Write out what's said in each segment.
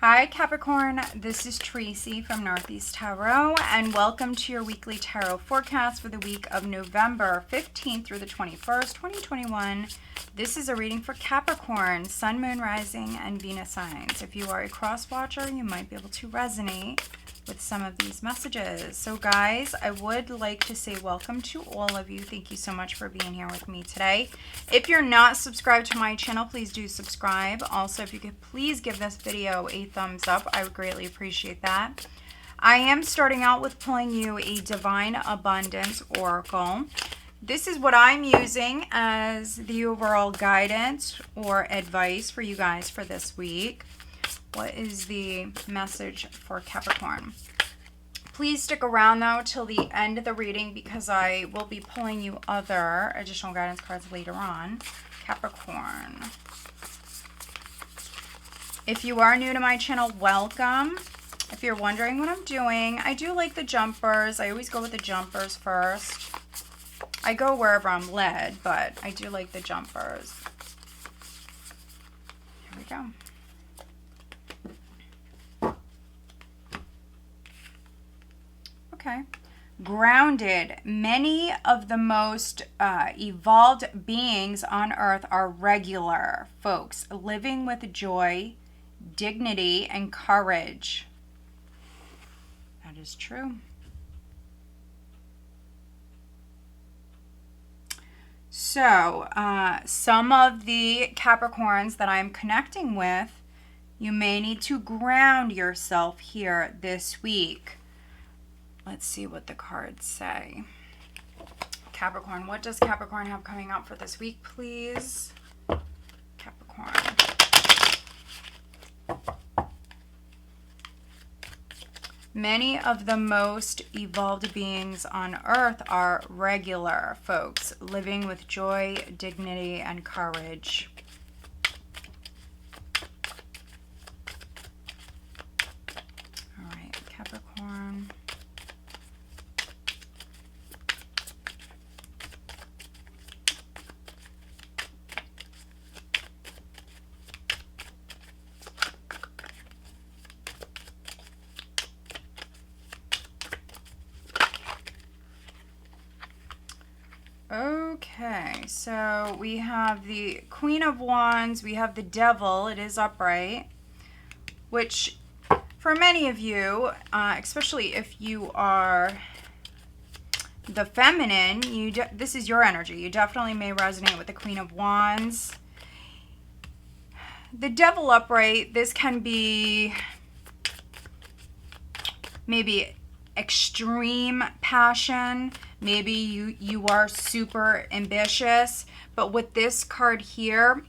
Hi Capricorn, this is Tracy from Northeast Tarot, and welcome to your weekly tarot forecast for the week of November 15th through the 21st, 2021. This is a reading for Capricorn, Sun, Moon, Rising, and Venus signs. If you are a cross watcher, you might be able to resonate with some of these messages. So guys, I would like to say welcome to all of you. Thank you so much for being here with me today. If you're not subscribed to my channel, please do subscribe. Also, if you could please give this video a thumbs up, I would greatly appreciate that. I am starting out with pulling you a Divine Abundance Oracle. This is what I'm using as the overall guidance or advice for you guys for this week. What is the message for Capricorn? Please stick around though till the end of the reading because I will be pulling you other additional guidance cards later on. Capricorn. If you are new to my channel, welcome. If you're wondering what I'm doing, I do like the jumpers. I always go with the jumpers first. I go wherever I'm led, but I do like the jumpers. Here we go. Okay. Grounded. Many of the most evolved beings on earth are regular folks, living with joy, dignity, and courage. That is true. So, some of the Capricorns that I'm connecting with, you may need to ground yourself here this week. Let's see what the cards say. Capricorn, what does Capricorn have coming up for this week, please? Capricorn. Many of the most evolved beings on earth are regular folks, living with joy, dignity, and courage. All right, Capricorn. Okay, so we have the Queen of Wands, we have the Devil, it is upright, which for many of you, especially if you are the feminine, this is your energy. You definitely may resonate with the Queen of Wands. The Devil upright, this can be maybe extreme passion. Maybe you are super ambitious, but with this card here,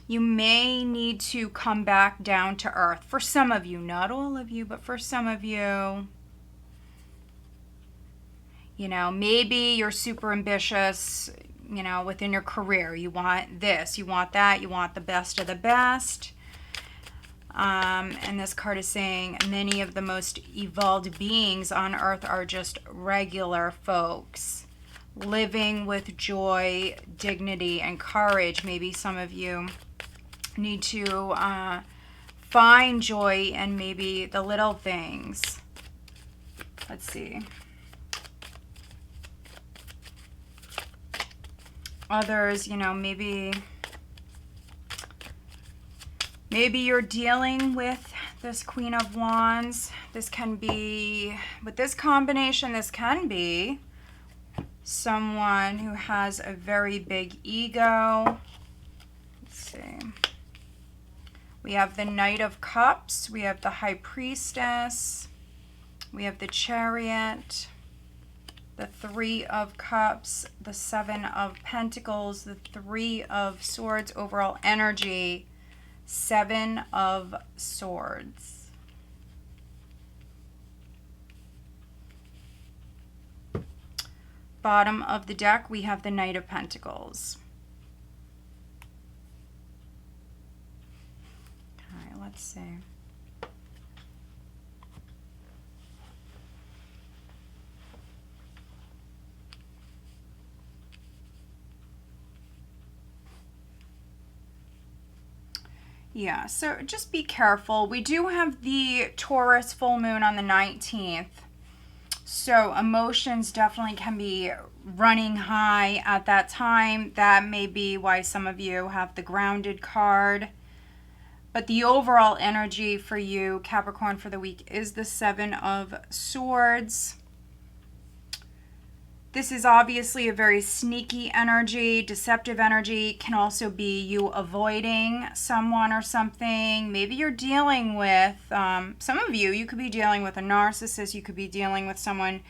you may need to come back down to earth. For some of you, not all of you, but for some of you, you know, maybe you're super ambitious, you know, within your career. You want this, you want that, you want the best of the best. And this card is saying many of the most evolved beings on earth are just regular folks, living with joy, dignity, and courage. Maybe some of you need to find joy in maybe the little things. Let's see. Others, you know, maybe you're dealing with this Queen of Wands. This can be, with this combination, this can be someone who has a very big ego. Let's see. We have the Knight of Cups. We have the High Priestess. We have the Chariot. The Three of Cups. The Seven of Pentacles. The Three of Swords. Overall energy. Seven of Swords. Bottom of the deck, we have the Knight of Pentacles. Okay, let's see. Yeah, so just be careful. We do have the Taurus full moon on the 19th. So emotions definitely can be running high at that time. That may be why some of you have the grounded card. But the overall energy for you, Capricorn, for the week is the Seven of Swords. This is obviously a very sneaky energy, deceptive energy. Can also be you avoiding someone or something. Maybe you're dealing with, some of you could be dealing with a narcissist. You could be dealing with someone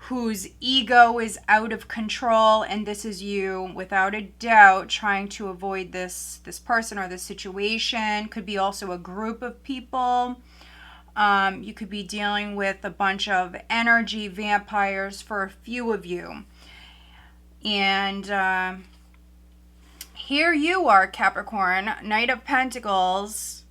whose ego is out of control. And this is you, without a doubt, trying to avoid this person or this situation. Could be also a group of people. You could be dealing with a bunch of energy vampires for a few of you. And here you are, Capricorn, Knight of Pentacles.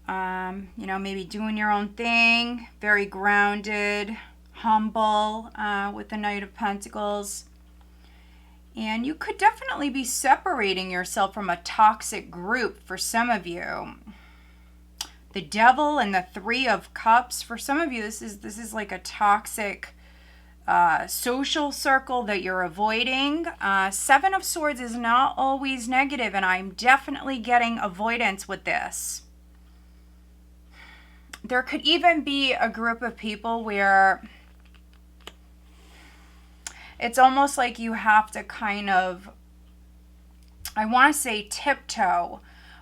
Maybe doing your own thing, very grounded, humble with the Knight of Pentacles. And you could definitely be separating yourself from a toxic group for some of you. The Devil and the Three of Cups. For some of you, this is like a toxic social circle that you're avoiding. Seven of Swords is not always negative, and I'm definitely getting avoidance with this. There could even be a group of people where it's almost like you have to kind of, I want to say, tiptoe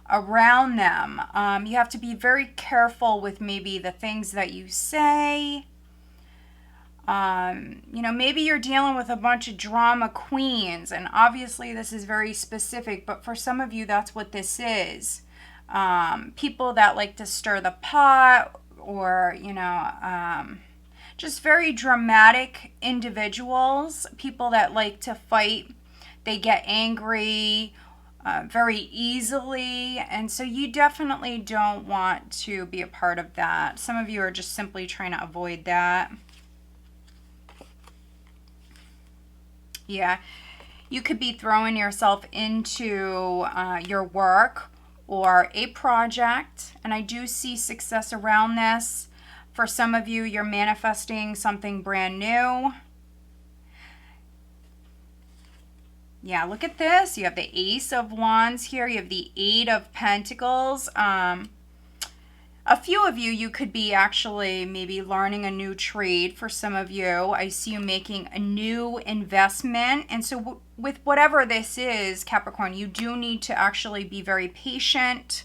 around them. You have to be very careful with maybe the things that you say. Maybe you're dealing with a bunch of drama queens, and obviously this is very specific, but for some of you, that's what this is. People that like to stir the pot, or, just very dramatic individuals, people that like to fight. They get angry very easily, and so you definitely don't want to be a part of that. Some of you are just simply trying to avoid that. Yeah, you could be throwing yourself into your work or a project, and I do see success around this. For some of you, you're manifesting something brand new. Yeah, look at this. You have the Ace of Wands here. You have the Eight of Pentacles. A few of you could be actually maybe learning a new trade. For some of you, I see you making a new investment. And so with whatever this is, Capricorn, you do need to actually be very patient,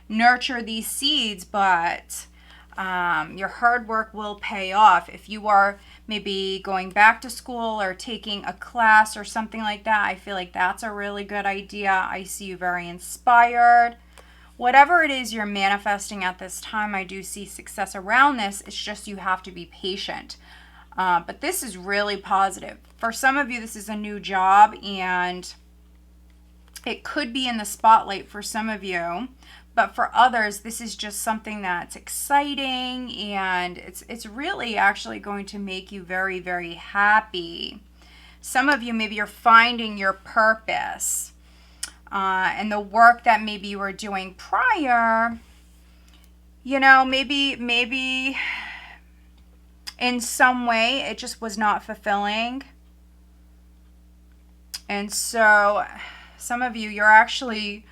nurture these seeds, but your hard work will pay off. If you are maybe going back to school or taking a class or something like that, I feel like that's a really good idea. I see you very inspired. Whatever it is you're manifesting at this time, I do see success around this. It's just you have to be patient. But this is really positive. For some of you, this is a new job, and it could be in the spotlight for some of you. But for others, this is just something that's exciting, and it's really actually going to make you very, very happy. Some of you, maybe you're finding your purpose. And the work that maybe you were doing prior, maybe in some way it just was not fulfilling. And so some of you, you're actually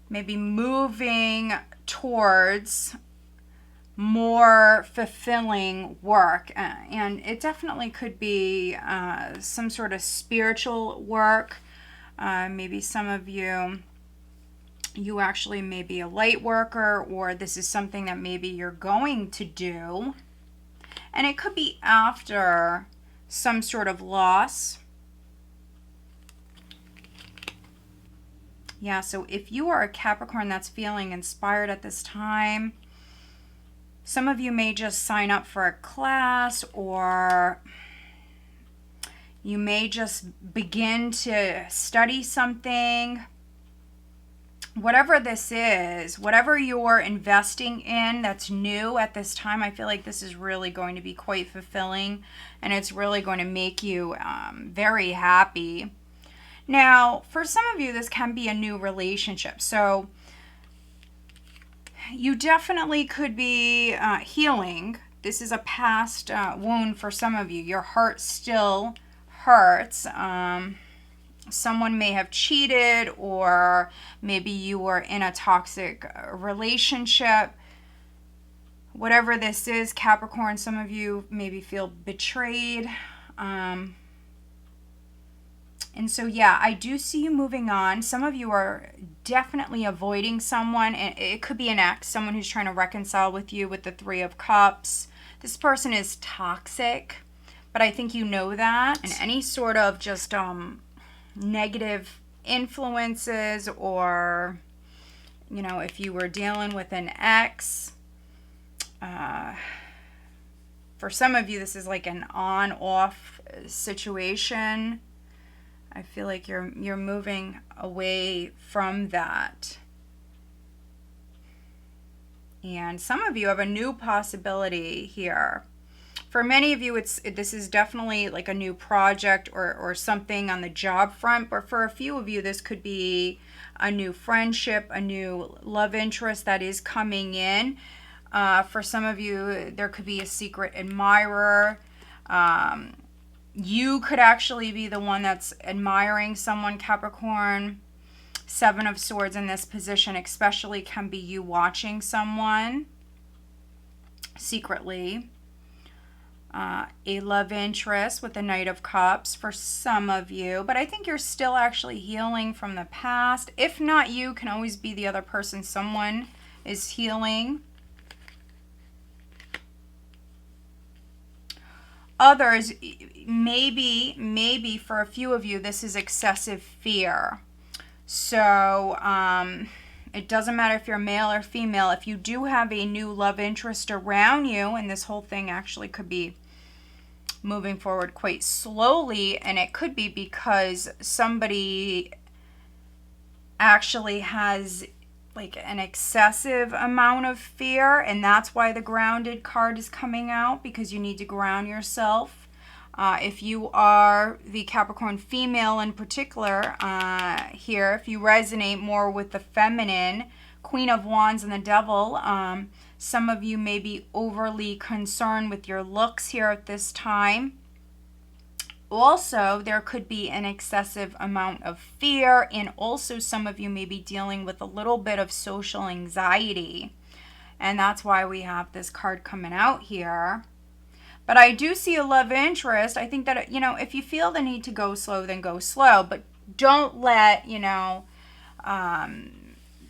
maybe moving towards more fulfilling work, and it definitely could be some sort of spiritual work. Maybe some of you actually may be a light worker, or this is something that maybe you're going to do, and it could be after some sort of loss. Yeah, so if you are a Capricorn that's feeling inspired at this time, some of you may just sign up for a class, or you may just begin to study something. Whatever this is, whatever you're investing in that's new at this time, I feel like this is really going to be quite fulfilling, and it's really going to make you very happy. Now, for some of you, this can be a new relationship. So you definitely could be healing. This is a past wound for some of you. Your heart still hurts. Someone may have cheated, or maybe you were in a toxic relationship. Whatever this is, Capricorn, some of you maybe feel betrayed. And so, yeah, I do see you moving on. Some of you are definitely avoiding someone. And it could be an ex, someone who's trying to reconcile with you with the Three of Cups. This person is toxic, but I think you know that. And any sort of just negative influences, or, you know, if you were dealing with an ex, for some of you, this is like an on-off situation. I feel like you're moving away from that. And some of you have a new possibility here. For many of you, this is definitely like a new project or something on the job front. But for a few of you, this could be a new friendship, a new love interest that is coming in. For some of you, there could be a secret admirer. You could actually be the one that's admiring someone, Capricorn. Seven of Swords in this position especially can be you watching someone secretly. A love interest with the Knight of Cups for some of you. But I think you're still actually healing from the past. If not you, can always be the other person. Someone is healing. Others, maybe for a few of you, this is excessive fear. So it doesn't matter if you're male or female. If you do have a new love interest around you, and this whole thing actually could be moving forward quite slowly, and it could be because somebody actually has like an excessive amount of fear, and that's why the grounded card is coming out, because you need to ground yourself. If you are the Capricorn female in particular here, if you resonate more with the feminine, Queen of Wands and the Devil, some of you may be overly concerned with your looks here at this time. Also, there could be an excessive amount of fear, and also some of you may be dealing with a little bit of social anxiety. And that's why we have this card coming out here. But I do see a love interest. I think that, you know, if you feel the need to go slow, then go slow. But don't let, you know,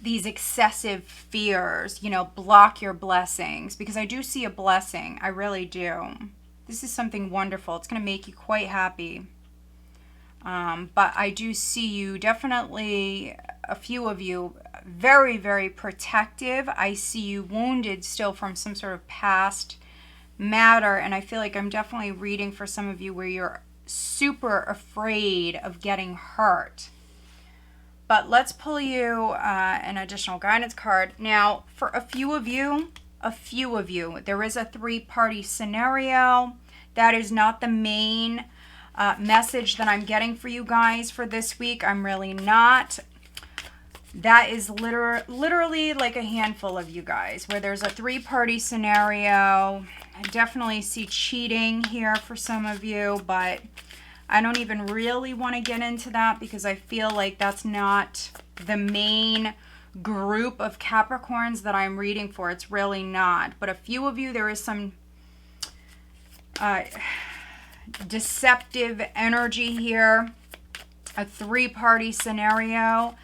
these excessive fears, you know, block your blessings. Because I do see a blessing. I really do. This is something wonderful. It's going to make you quite happy. But I do see you, definitely a few of you, very, very protective. I see you wounded still from some sort of past matter. And I feel like I'm definitely reading for some of you where you're super afraid of getting hurt. But let's pull you an additional guidance card. Now, for a few of you, there is a three-party scenario. That is not the main message that I'm getting for you guys for this week. I'm really not. That is literally like a handful of you guys where there's a three-party scenario. I definitely see cheating here for some of you, but I don't even really want to get into that because I feel like that's not the main group of Capricorns that I'm reading for. It's really not. But a few of you, there is some deceptive energy here. A three-party scenario.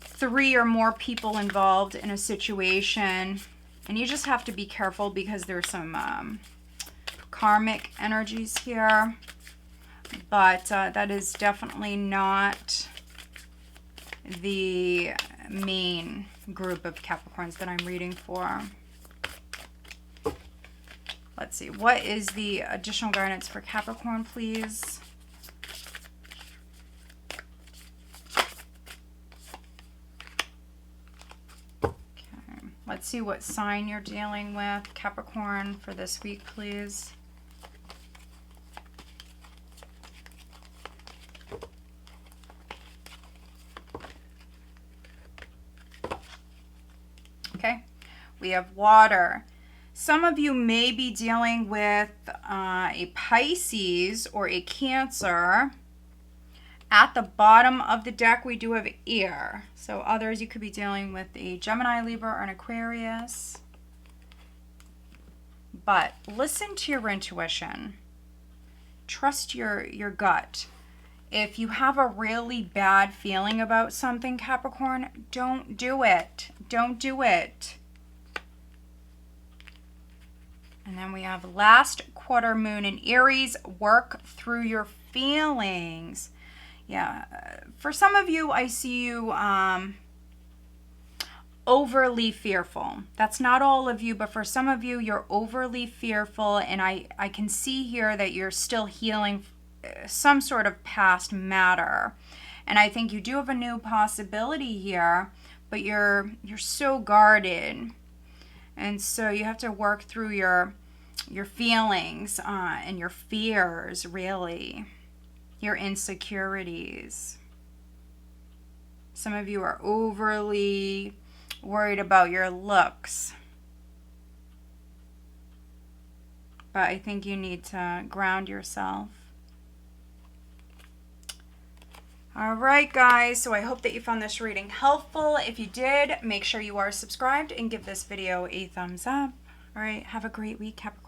3 or more people involved in a situation. And you just have to be careful because there's some karmic energies here. But that is definitely not the main group of Capricorns that I'm reading for. Let's see. What is the additional guidance for Capricorn, please? Okay. Let's see what sign you're dealing with, Capricorn, for this week, please. We have water. Some of you may be dealing with a Pisces or a Cancer. At the bottom of the deck, we do have air. So others, you could be dealing with a Gemini, Libra, or an Aquarius. But listen to your intuition. Trust your gut. If you have a really bad feeling about something, Capricorn, don't do it. Don't do it. And then we have last quarter moon in Aries. Work through your feelings. Yeah. For some of you, I see you overly fearful. That's not all of you, but for some of you, you're overly fearful. And I can see here that you're still healing some sort of past matter. And I think you do have a new possibility here, but you're so guarded. And so you have to work through your feelings and your fears, really. Your insecurities. Some of you are overly worried about your looks. But I think you need to ground yourself. All right, guys, so I hope that you found this reading helpful. If you did, make sure you are subscribed and give this video a thumbs up. All right, have a great week, Capricorn.